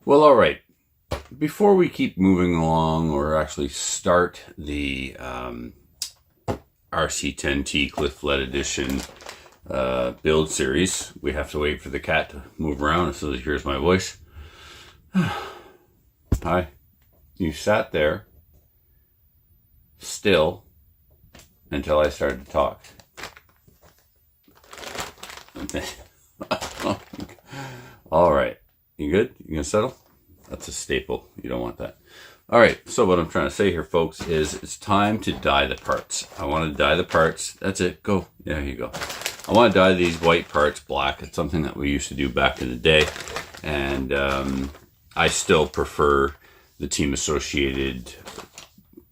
Well, all right. Before we keep moving along or actually start the RC10T Cliff Led Edition build series, we have to wait for the cat to move around so that he hears my voice. Hi. You sat there still until I started to talk. All right. You good? You gonna settle? That's a staple. You don't want that. All right. So what I'm trying to say here, folks, is it's time to dye the parts. I want to dye the parts. That's it. Go. Yeah, here you go. I want to dye these white parts black. It's something that we used to do back in the day. And I still prefer the Team Associated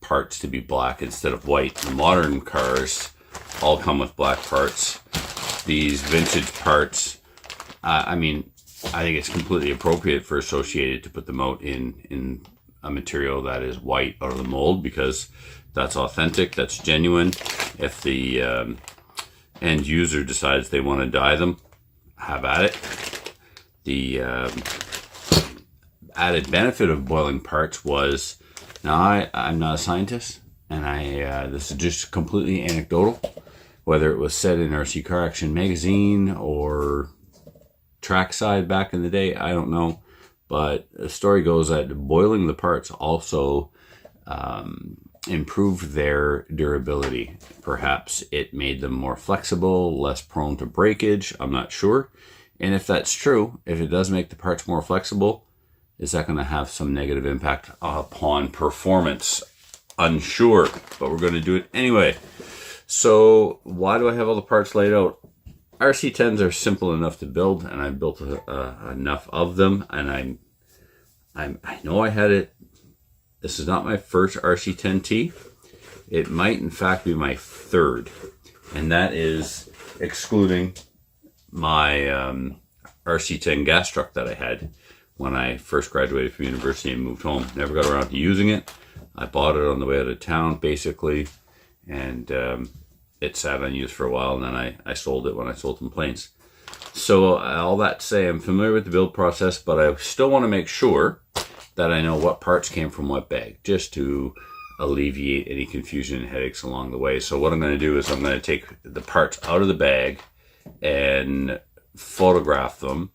parts to be black instead of white. The modern cars all come with black parts. These vintage parts, I think it's completely appropriate for Associated to put them out in a material that is white out of the mold, because that's authentic, that's genuine. If the end user decides they want to dye them, have at it. The added benefit of boiling parts was, now I'm not a scientist, and this is just completely anecdotal, whether it was said in RC Car Action magazine or trackside back in the day, I don't know, but the story goes that boiling the parts also improved their durability. Perhaps it made them more flexible, less prone to breakage. I'm not sure. And if that's true, if it does make the parts more flexible, is that going to have some negative impact upon performance? Unsure, but we're going to do it anyway. So why do I have all the parts laid out? RC10s are simple enough to build, and I built enough of them, and I know I had it. This is not my first RC10T. It might in fact be my third, and that is excluding my RC10 gas truck that I had when I first graduated from university and moved home. Never got around to using it. I bought it on the way out of town, basically, and it sat unused for a while, and then I sold it when I sold some planes. So all that to say, I'm familiar with the build process, but I still want to make sure that I know what parts came from what bag, just to alleviate any confusion and headaches along the way. So what I'm going to do is I'm going to take the parts out of the bag and photograph them,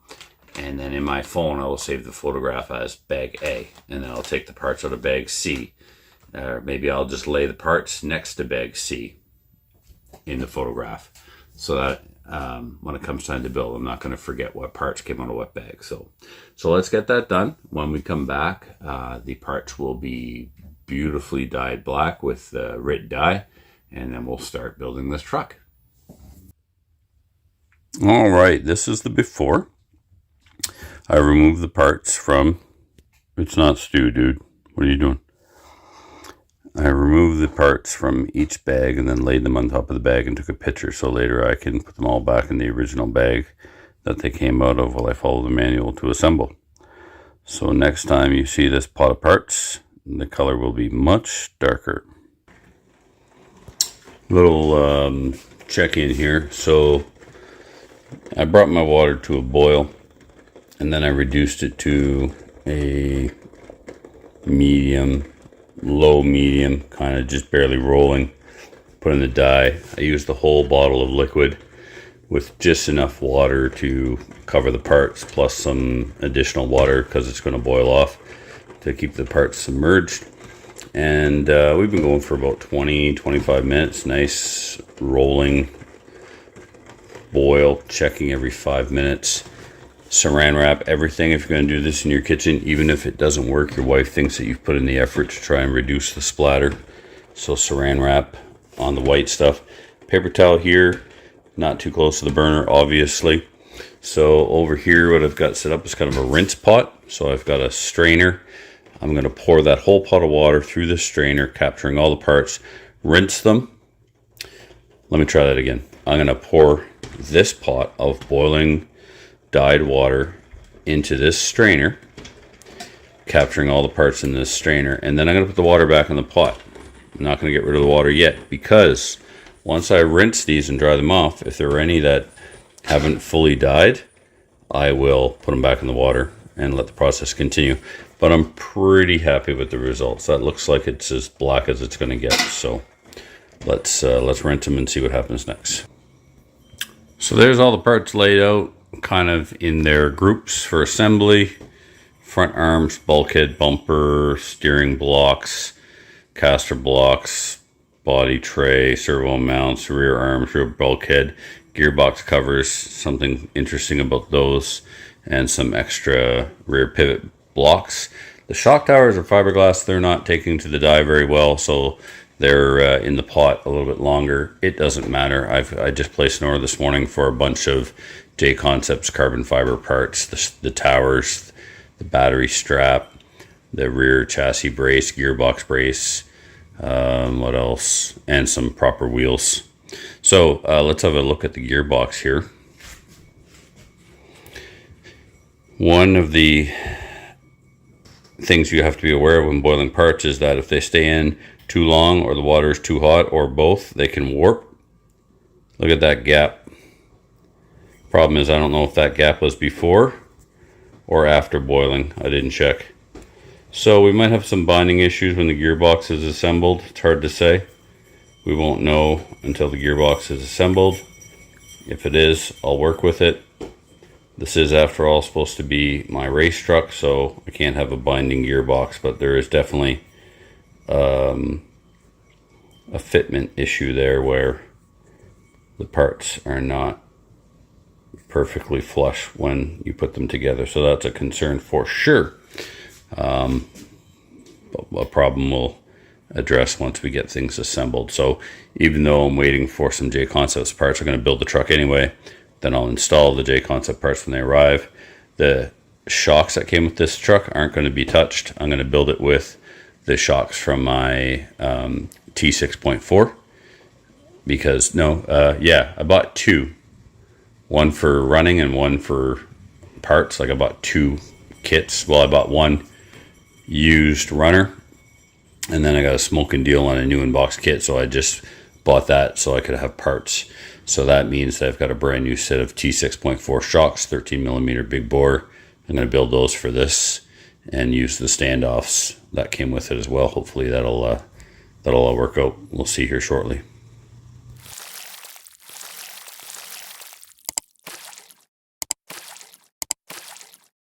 and then in my phone I will save the photograph as bag A, and then I'll take the parts out of bag C. Or maybe I'll just lay the parts next to bag C in the photograph, so that when it comes time to build, I'm not going to forget what parts came out of what bag. So let's get that done. When we come back, the parts will be beautifully dyed black with RIT dye, and then we'll start building this truck. All right, this is the before. I removed the parts from, it's not stew, dude. What are you doing? I removed the parts from each bag and then laid them on top of the bag and took a picture, so later I can put them all back in the original bag that they came out of while I follow the manual to assemble. So next time you see this pot of parts, the color will be much darker. Little check-in here. So I brought my water to a boil, and then I reduced it to a low medium, kind of just barely rolling. Put in the dye. I used the whole bottle of liquid with just enough water to cover the parts, plus some additional water because it's going to boil off, to keep the parts submerged. And we've been going for about 20-25 minutes. Nice rolling boil, checking every 5 minutes. Saran wrap everything if you're going to do this in your kitchen. Even if it doesn't work, your wife thinks that you've put in the effort to try and reduce the splatter. So saran wrap on the white stuff. Paper towel here, not too close to the burner, obviously. So over here, what I've got set up is kind of a rinse pot. So I've got a strainer. I'm going to pour that whole pot of water through the strainer, capturing all the parts, rinse them. Let me try that again. I'm going to pour this pot of boiling dyed water into this strainer, capturing all the parts in this strainer, and then I'm going to put the water back in the pot. I'm not going to get rid of the water yet, because once I rinse these and dry them off, if there are any that haven't fully dyed, I will put them back in the water and let the process continue. But I'm pretty happy with the results. That looks like it's as black as it's going to get. So let's rent them and see what happens next. So there's all the parts laid out, kind of in their groups for assembly. Front arms, bulkhead, bumper, steering blocks, caster blocks, body tray, servo mounts, rear arms, rear bulkhead, gearbox covers, something interesting about those, and some extra rear pivot blocks. The shock towers are fiberglass. They're not taking to the die very well, so they're in the pot a little bit longer. It doesn't matter. I just placed an order this morning for a bunch of J Concepts carbon fiber parts, the towers, the battery strap, the rear chassis brace, gearbox brace, what else, and some proper wheels. So let's have a look at the gearbox here. One of the things you have to be aware of when boiling parts is that if they stay in too long, or the water is too hot, or both, they can warp. Look at that gap. Problem is, I don't know if that gap was before or after boiling. I didn't check. So we might have some binding issues when the gearbox is assembled. It's hard to say. We won't know until the gearbox is assembled. If it is, I'll work with it. This is, after all, supposed to be my race truck, so I can't have a binding gearbox, but there is definitely a fitment issue there where the parts are not perfectly flush when you put them together. So that's a concern for sure. A problem we'll address once we get things assembled. So even though I'm waiting for some J Concepts parts, I'm going to build the truck anyway. Then I'll install the J Concept parts when they arrive. The shocks that came with this truck aren't going to be touched. I'm going to build it with the shocks from my T6.4 because I bought two, one for running and one for parts. Like I bought two kits. Well, I bought one used runner, and then I got a smoking deal on a new in-box kit, so I just bought that so I could have parts. So that means that I've got a brand new set of T6.4 shocks, 13mm big bore. I'm going to build those for this and use the standoffs that came with it as well. Hopefully that'll all work out. We'll see here shortly.